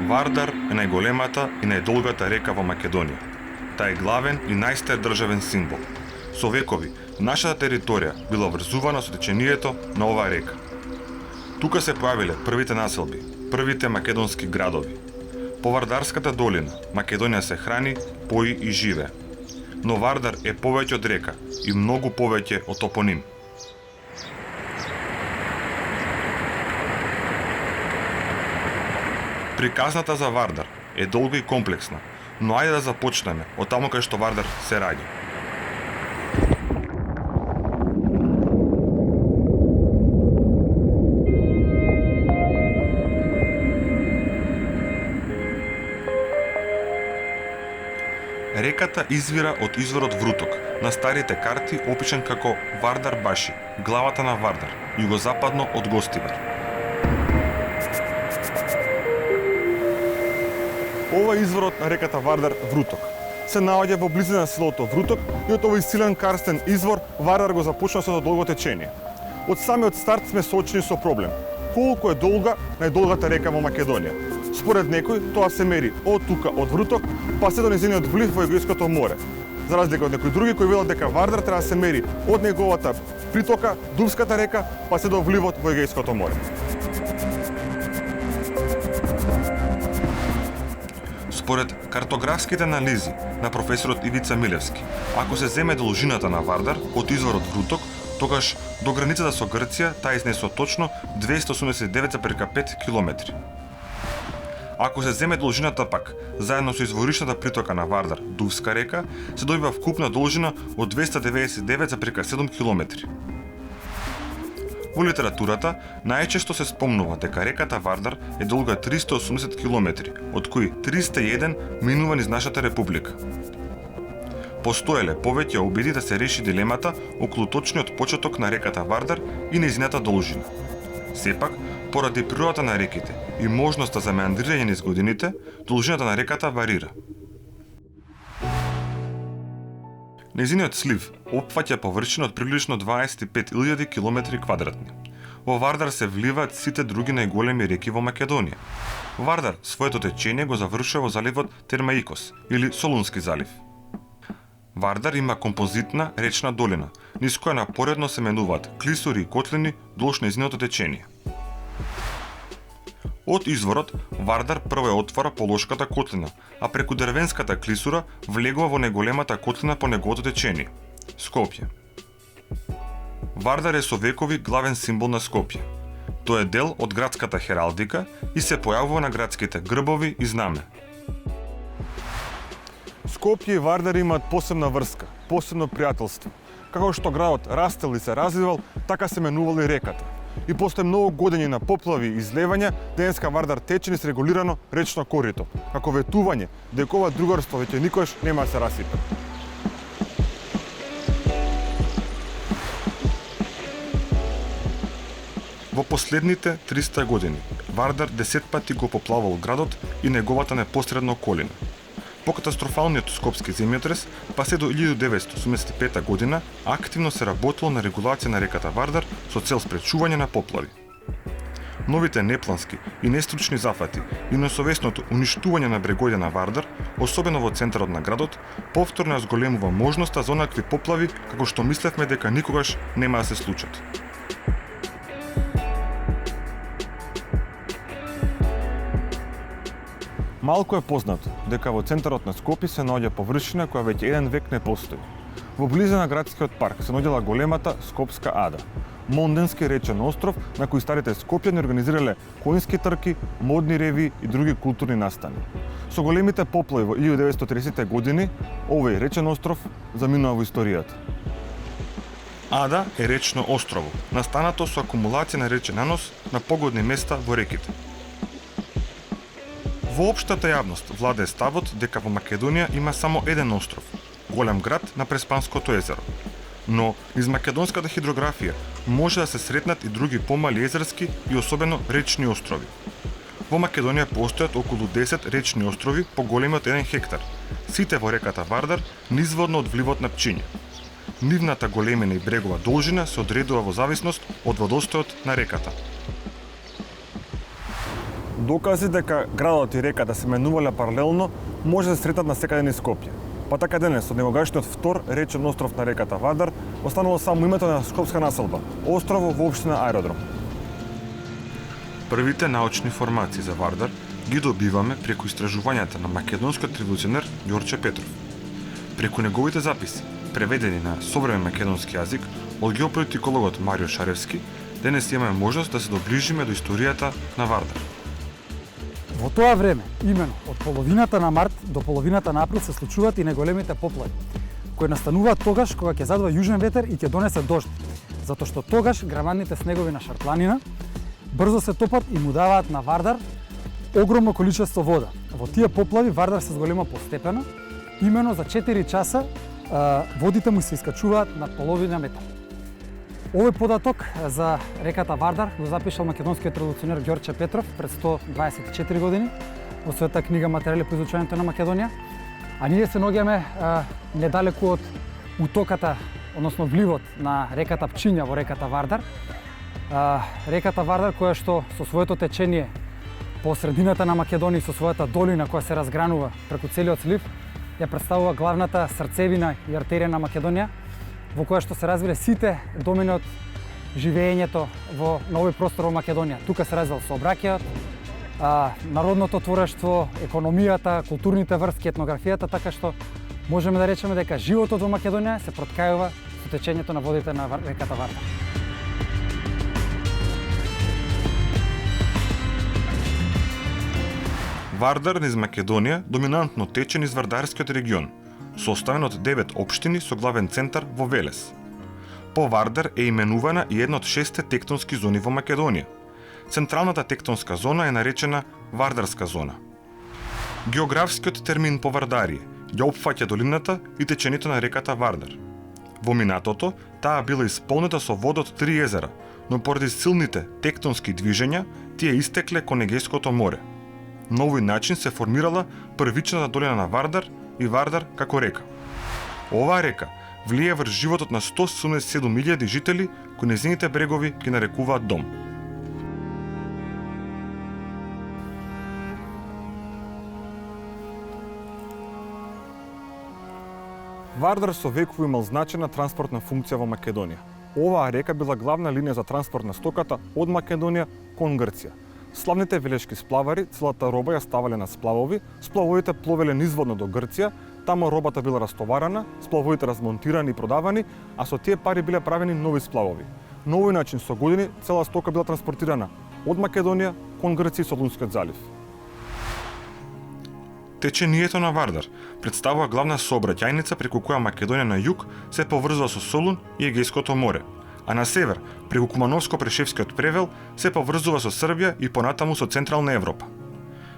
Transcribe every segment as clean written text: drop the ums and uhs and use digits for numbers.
Вардар е најголемата и најдолгата река во Македонија. Таа е главен и најстар државен символ. Со векови, нашата територија била врзувана со течението на оваа река. Тука се појавиле првите населби, првите македонски градови. По Вардарската долина Македонија се храни, пои и живее. Но Вардар е повеќе од река и многу повеќе од топоним. Приказната за Вардар е долга и комплексна, но ајде да започнеме од таму кај што Вардар се раѓа. Реката извира од изворот Вруток, на старите карти опишан како Вардар Баши, главата на Вардар, југозападно од Гостивар. Ова е изворот на реката Вардар Вруток. Се наоѓа во близина на селото Вруток и од овој силен карстен извор Вардар го започна со долго течение. Од самиот старт сме соочени со проблем. Колку е долга најдолгата река во Македонија? Според некој, тоа се мери од тука, од Вруток, па се до нејзиниот влив во Егејското море. За разлика од некои други кои велат дека Вардар треба да се мери од неговата притока, Дувската река, па се до вливот во Егејското море. Според картографските анализи на професорот Ивица Милевски, ако се земе должината на Вардар од изворот Вруток, тогаш до границата со Грција таа изнесува точно 289,5 километри. Ако се земе должината пак, заедно со изворишната притока на Вардар, Дувска река, се добива вкупна должина од 299,7 километри. Во литературата најчесто се спомнува дека реката Вардар е долга 380 километри, од кои 301 минува низ нашата република. Постоеле повеќе обиди да се реши дилемата околу точниот почеток на реката Вардар и нејзината должина. Сепак, поради природата на реките и можноста за меандрирање низ годините, должината на реката варира. Нејзиниот слив опфаќа површина од приближно 25.000 километри квадратни. Во Вардар се вливаат сите други најголеми реки во Македонија. Вардар своето течение го завршува во заливот Термаикос или Солунски залив. Вардар има композитна речна долина, низ која напоредно се менуваат клисури и котлини долж нејзиното течение. Од изворот, Вардар прво ја отвара Полошката котлина, а преку Дрвенската клисура влегува во најголемата котлина по неговото течение – Скопје. Вардар е со векови главен символ на Скопје. Тој е дел од градската хералдика и се појавува на градските грбови и знаме. Скопје и Вардар имаат посебна врска, посебно пријателство. Како што градот растел и се развивал, така се менувала и реката. И после многу години на поплави и излевања, денеска Вардар тече низ регулирано речно корито, како ветување дека ова другарство веќе никош нема да се расипе. Во последните 300 години, Вардар 10 пати го поплавал градот и неговата непосредна околина. По катастрофалниот скопски земјотрес, па се до 1985 година, активно се работело на регулација на реката Вардар со цел спречување на поплави. Новите неплански и нестручни зафати и несовесното уништување на бреговите на Вардар, особено во центарот на градот, повторно ја зголемува можноста за онакви поплави како што мислевме дека никогаш нема да се случат. Малку е познато дека во центарот на Скопје се наоѓа површина која веќе еден век не постои. Во близина на градскиот парк се наоѓала големата Скопска ада, монденски речен остров на кој старите скопјани организирале коњски трки, модни реви и други културни настани. Со големите поплави во 1930 години, овој речен остров заминува во историјата. Ада е речно острово, настанато со акумулација на речен нанос на погодни места во реките. Во општата јавност владее ставот дека во Македонија има само еден остров, голем град на Преспанското езеро. Но низ македонската хидрографија може да се сретнат и други помали езерски и особено речни острови. Во Македонија постојат околу 10 речни острови поголеми од 1 хектар, сите во реката Вардар низводно од вливот на Пчиња. Нивната големина и брегова должина се одредува во зависност од водостојот на реката. Докази дека градот и реката се менувале паралелно може да се сретнат на секаде низ Скопје. Па така денес, од некогашниот втор речен остров на реката Вардар, останало само името на скопска населба, острово во општина Аеродром. Првите научни информации за Вардар ги добиваме преку истражувањата на македонскиот револуционер Ѓорче Петров. Преку неговите записи, преведени на современ македонски јазик од геополитикологот Марио Шаревски, денес имаме можност да се доближиме до историјата на Вардар. Во тоа време, имено од половината на март до половината на април се случуваат и неголемите поплави, кои настануваат тогаш кога ќе задува јужен ветер и ќе донесе дожд, затоа што тогаш грамадните снегови на Шарпланина брзо се топат и му даваат на Вардар огромно количество вода. Во тие поплави Вардар се зголема постепено, имено за 4 часа водите му се искачуваат на половина метар. Овој податок за реката Вардар го запишал македонскиот револуционер Ѓорче Петров пред 124 години во својата книга Материјали по изучувањето на Македонија, а ние се наоѓаме недалеку од утоката, односно вливот на реката Пчиња во реката Вардар. Реката Вардар која што со своето течение по средината на Македонија со својата долина која се разгранува преку целиот слив, ја представува главната срцевина и артерија на Македонија, во која што се развиле сите домени од живеењето на овој простор во Македонија. Тука се развил сообраќајот, народното творештво, економијата, културните врски, етнографијата, така што можеме да речеме дека животот во Македонија се проткајува со течењето на водите на реката Вардар. Вардар низ Македонија доминантно тече низ Вардарскиот регион, составен од 9 општини со главен центар во Велес. По Вардар е именувана и една од 6 тектонски зони во Македонија. Централната тектонска зона е наречена Вардарска зона. Географскиот термин по Вардарие ја опфаќа долината и течењето на реката Вардар. Во минатото, таа била исполнета со вода од 3 езера, но поради силните тектонски движења, тие истекле кон Егејското море. На овој начин се формирала првичната долина на Вардар и Вардар како река. Оваа река влие врз животот на 177.000 жители кои нејзините брегови ги нарекуваат дом. Вардар со векови имал значајна транспортна функција во Македонија. Оваа река била главна линија за транспорт на стоката од Македонија кон Грција. Славните велешки сплавари целата роба ја ставале на сплавови, сплавовите пловеле низводно до Грција, тамо робата била растоварана, сплавовите размонтирани и продавани, а со тие пари биле правени нови сплавови. На овој начин со години цела стока била транспортирана од Македонија кон Грција и Солунскиот залив. Течението на Вардар представува главна сообраќајница преку која Македонија на југ се поврзува со Солун и Егејското море, а на север, преку Кумановско-Прешевскиот превел, се поврзува со Србија и понатаму со Централна Европа.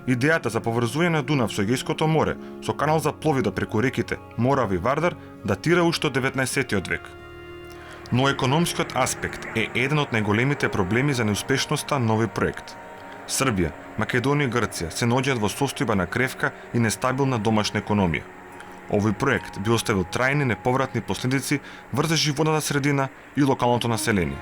Идејата за поврзување на Дунав со Егејското море, со канал за пловида преку реките Морава и Вардар, датира уште од 19 век. Но економскиот аспект е еден од најголемите проблеми за неуспешноста на овој проект. Србија, Македонија и Грција се наоѓаат во состојба на кревка и нестабилна домашна економија. Овој проект би оставил трајни неповратни последици врз животната средина и локалното население.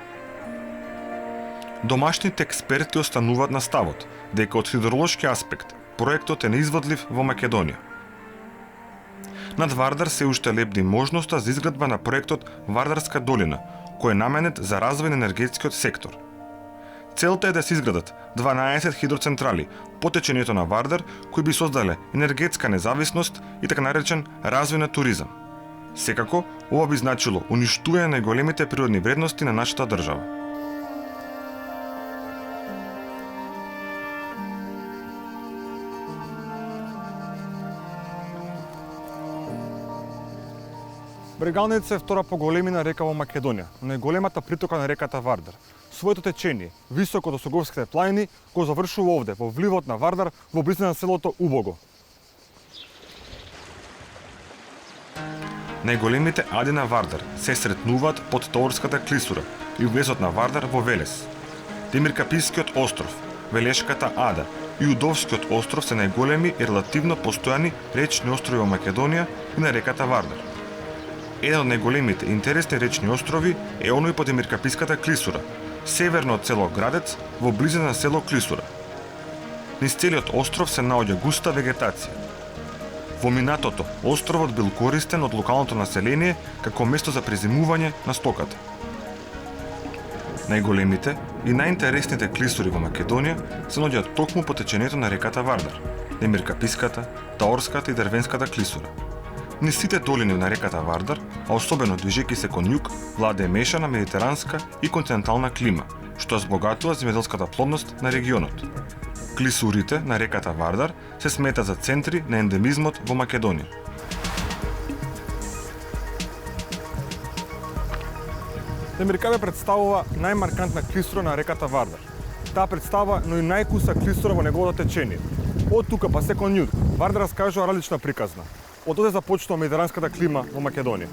Домашните експерти остануваат на ставот дека од хидролошки аспект проектот е неизводлив во Македонија. Над Вардар се уште лебди можноста за изградба на проектот Вардарска долина, кој е наменет за развој на енергетскиот сектор. Целта е да се изградат 12 хидроцентрали по течењето на Вардар, кои би создале енергетска независност и така наречен развој на туризам. Секако, ова би значило уништување на најголемите природни вредности на нашата држава. Брегалница е втора по големина река во Македонија, најголемата притока на реката Вардар. Своето течение, високо до Соговските планини, го завршува овде, во вливот на Вардар, во близина на селото Убого. Најголемите ади на Вардар се сретнуваат под Таурската клисура и влезот на Вардар во Велес. Демиркапискиот остров, Велешката ада и Удовскиот остров се најголеми и релативно постојани речни острови во Македонија и на реката Вардар. Еден од најголемите интересни речни острови е оној под Демиркаписката клисура, северно од село Градец, во близина на село Клисура. Низ целиот остров се наоѓа густа вегетација. Во минатото, островот бил користен од локалното население како место за презимување на стоката. Најголемите и најинтересните клисури во Македонија се наоѓаат токму по течењето на реката Вардар, Демиркаписката, Таорската и Дервенската клисура. Низ сите долини на реката Вардар, а особено движејќи се кон југ, владее мешана медитеранска и континентална клима, што збогатува земјоделската плодност на регионот. Клисурите на реката Вардар се смета за центри на ендемизмот во Македонија. Демиркапе представува најмаркантна клисура на реката Вардар. Таа представува, но и најкуса клисура во неговото течение. Од тука па се кон југ, Вардар раскажува различна приказна. Од овде започнува медитеранската клима во Македонија.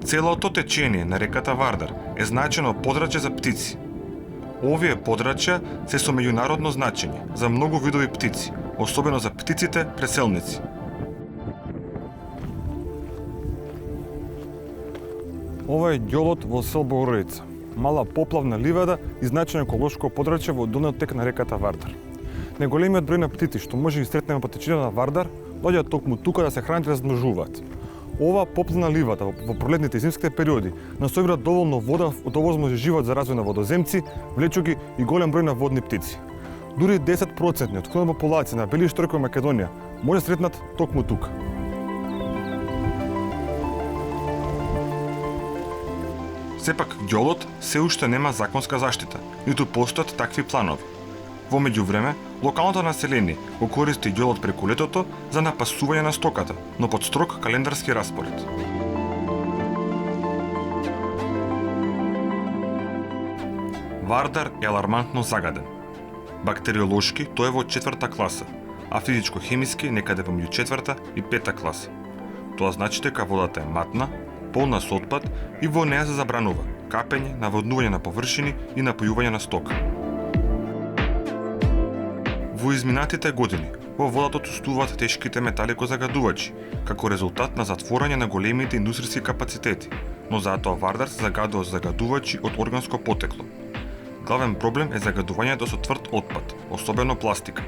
Целото течение на реката Вардар е значено подрачје за птици. Овие подрачја се со меѓународно значење за многу видови птици, особено за птиците преселници. Ова е ѓолот во сел Богородица, мала поплавна ливада и значајно еколошко подрачје во долниот тек на реката Вардар. Неголемиот број на птици што може ги сретнеме по течението на Вардар, доаѓаат токму тука да се хранат и размножуваат. Ова поплавна ливада во пролетните и зимските периоди насобира доволно вода да овозможи живот за развој на водоземци, влечуги и голем број на водни птици. Дури 10% од целата популација на бели штрок во Македонија може сретнат токму тука. Сепак, ѓолот се уште нема законска заштита, ниту постојат такви планови. Во меѓувреме, локалното население го користи ѓолот преку летото за напасување на стоката, но под строг календарски распоред. Вардар е алармантно загаден. Бактериолошки тој е во 4-та класа, а физичко-хемиски некаде помеѓу 4-та и 5-та класа. Тоа значи дека водата е матна, полна со отпад и во неа се забранува капење, наводнување на површини и напојување на стока. Во изминатите години, во водата отсутствуваат тешките металико-загадувачи, како резултат на затворање на големите индустријски капацитети, но затоа Вардар се загадува со загадувачи од органско потекло. Главен проблем е загадувањето со тврд отпад, особено пластика.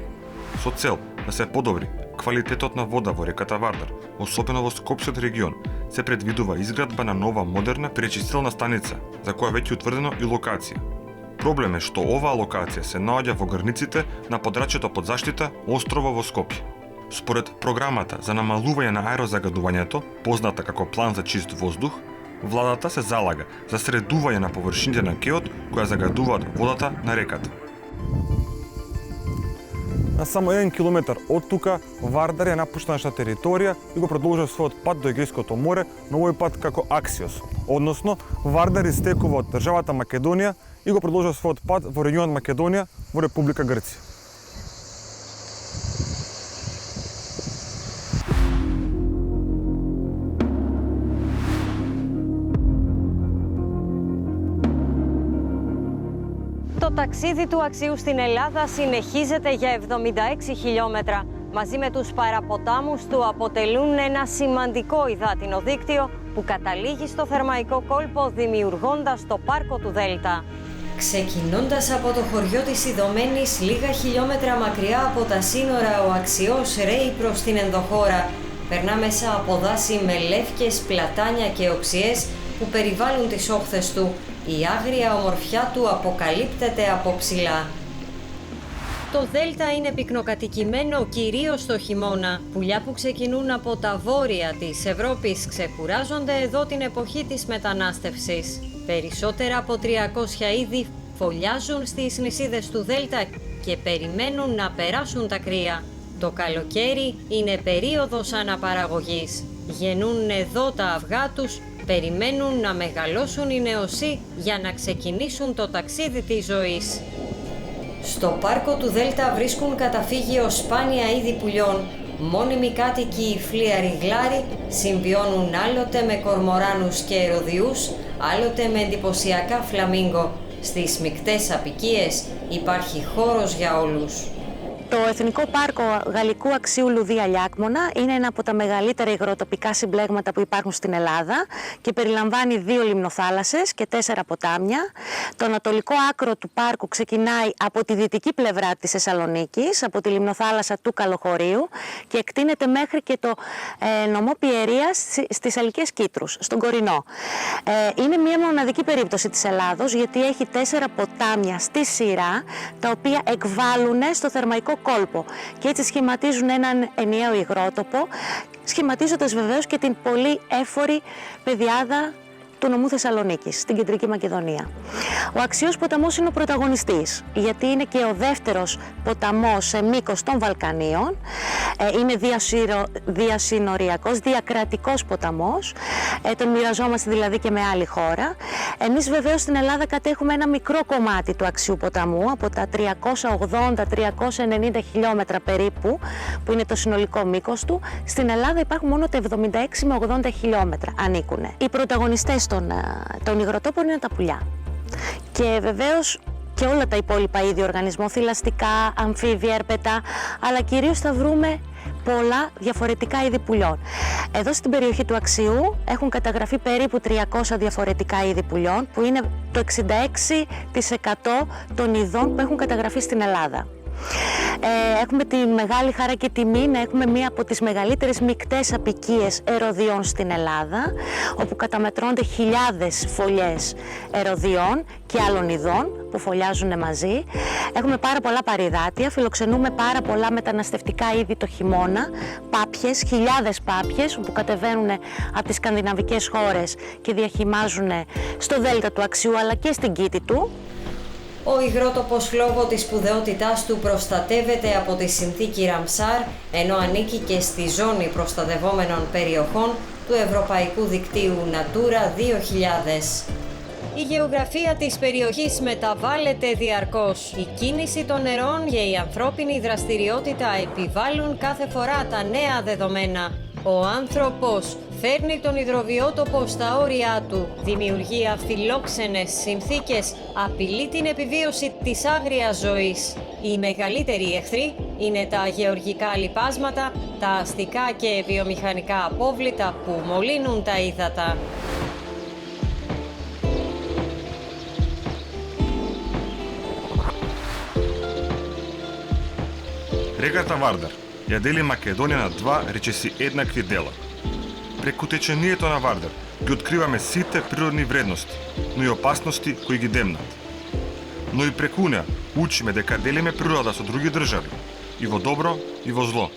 Со цел да се подобри квалитетот на вода во реката Вардар, особено во Скопскиот регион, се предвидува изградба на нова модерна пречистилна станица, за која веќе утврдено и локација. Проблем е што оваа локација се наоѓа во границите на подрачјето под заштита острово во Скопје. Според програмата за намалување на аерозагадувањето, позната како план за чист воздух, владата се залага за средување на површините на кеот која загадуваат водата на реката. На само 1 километар од тука, Вардар е напуштената територија и го продолжува својот пат до Егејското море, но овој пат како аксиос. Односно, Вардар истекува од државата Македонија и го продолжува својот пат во регионот Македонија во Република Грција. Το ταξίδι του αξίου στην Ελλάδα συνεχίζεται για 76 χιλιόμετρα. Μαζί με τους παραποτάμους του αποτελούν ένα σημαντικό υδάτινο δίκτυο που καταλήγει στο θερμαϊκό κόλπο δημιουργώντας το πάρκο του Δέλτα. Ξεκινώντας από το χωριό της Ιδωμένης, λίγα χιλιόμετρα μακριά από τα σύνορα, ο αξιός ρέει προς την ενδοχώρα. Περνά μέσα από δάση με λεύκες, πλατάνια και οξιές που περιβάλλουν τις όχθες του. Η άγρια ομορφιά του αποκαλύπτεται από ψηλά. Το Δέλτα είναι πυκνοκατοικημένο κυρίως το χειμώνα. Πουλιά που ξεκινούν από τα βόρεια της Ευρώπης ξεκουράζονται εδώ την εποχή της μετανάστευσης. Περισσότερα από 300 είδη φωλιάζουν στις νησίδες του Δέλτα και περιμένουν να περάσουν τα κρύα. Το καλοκαίρι είναι περίοδος αναπαραγωγής. Γεννούν εδώ τα αυγά τους, περιμένουν να μεγαλώσουν οι νεοσύοι για να ξεκινήσουν το ταξίδι της ζωής. Στο πάρκο του Δέλτα βρίσκουν καταφύγιο σπάνια είδη πουλιών. Μόνιμοι κάτοικοι φλίαροι γλάροι συμβιώνουν άλλοτε με κορμοράνους και ερωδιούς, άλλοτε με εντυπωσιακά φλαμίγκο. Στις μικτές αποικίες υπάρχει χώρος για όλους. Το Εθνικό Πάρκο Γαλλικού Αξίου Λουδία Λιάκμονα είναι ένα από τα μεγαλύτερα υγροτοπικά συμπλέγματα που υπάρχουν στην Ελλάδα και περιλαμβάνει 2 λιμνοθάλασσες και 4 ποτάμια. Το ανατολικό άκρο του πάρκου ξεκινάει από τη δυτική πλευρά της Θεσσαλονίκης, από τη λιμνοθάλασσα του Καλοχωρίου και εκτείνεται μέχρι και το νομό Πιερίας στις Αλικές Κήτρους, στον Κορινό. Είναι μια μοναδική περίπτωση της Ελλάδος γιατί έχει 4 ποτάμια στη σειρά τα οποία εκβάλλουν στο θερμαϊκό κόλπο και έτσι σχηματίζουν έναν ενιαίο υγρότοπο, σχηματίζοντας βεβαίως και την πολύ έφορη πεδιάδα του νομού Θεσσαλονίκης, στην Κεντρική Μακεδονία. Ο Αξιός ποταμός είναι ο πρωταγωνιστής, γιατί είναι και ο δεύτερος ποταμός σε μήκος των Βαλκανίων, είναι διασυνοριακός, διακρατικός ποταμός, τον μοιραζόμαστε δηλαδή και με άλλη χώρα. Εμείς βεβαίως στην Ελλάδα κατέχουμε ένα μικρό κομμάτι του Αξιού ποταμού, από τα 380-390 χιλιόμετρα περίπου, που είναι το συνολικό μήκος του. Στην Ελλάδα υπάρχουν μόνο τα 76 με 80 χιλιόμετρα ανήκουν. Οι πρωταγωνιστές των υγροτόπων είναι τα πουλιά. Και βεβαίως και όλα τα υπόλοιπα είδη οργανισμών, θηλαστικά, αμφίβια, έρπετα, αλλά κυρίως θα βρούμε πολλά διαφορετικά είδη πουλιών. Εδώ στην περιοχή του Αξιού έχουν καταγραφεί περίπου 300 διαφορετικά είδη πουλιών, που είναι το 66% των ειδών που έχουν καταγραφεί στην Ελλάδα. Έχουμε τη μεγάλη χαρά και τιμή να έχουμε μία από τις μεγαλύτερες μικτές αποικίες ερωδιών στην Ελλάδα, όπου καταμετρώνται χιλιάδες φωλιές ερωδιών και άλλων ειδών που φωλιάζουν μαζί. Έχουμε πάρα πολλά παριδάτια, φιλοξενούμε πάρα πολλά μεταναστευτικά είδη το χειμώνα, πάπιες, χιλιάδες πάπιες που κατεβαίνουν από τις σκανδιναβικές χώρες και διαχυμάζουν στο δέλτα του Αξιού αλλά και στην κήτη του. Ο υγρότοπος λόγω της σπουδαιότητάς του προστατεύεται από τη συνθήκη Ραμσάρ, ενώ ανήκει και στη ζώνη προστατευόμενων περιοχών του Ευρωπαϊκού Δικτύου Natura 2000. Η γεωγραφία της περιοχής μεταβάλλεται διαρκώς. Η κίνηση των νερών και η ανθρώπινη δραστηριότητα επιβάλλουν κάθε φορά τα νέα δεδομένα. Ο άνθρωπος φέρνει τον υδροβιότοπο στα όρια του, δημιουργεί αφιλόξενες συνθήκες, απειλεί την επιβίωση της άγριας ζωής. Οι μεγαλύτεροι εχθροί είναι τα γεωργικά λιπάσματα, τα αστικά και βιομηχανικά απόβλητα που μολύνουν τα ύδατα. Реката Вардар ја дели Македонија на два речиси еднакви дела. Преку течението на Вардар ги откриваме сите природни вредности, но и опасности кои ги демнат. Но и преку неа учиме дека делиме природата со други држави, и во добро, и во зло.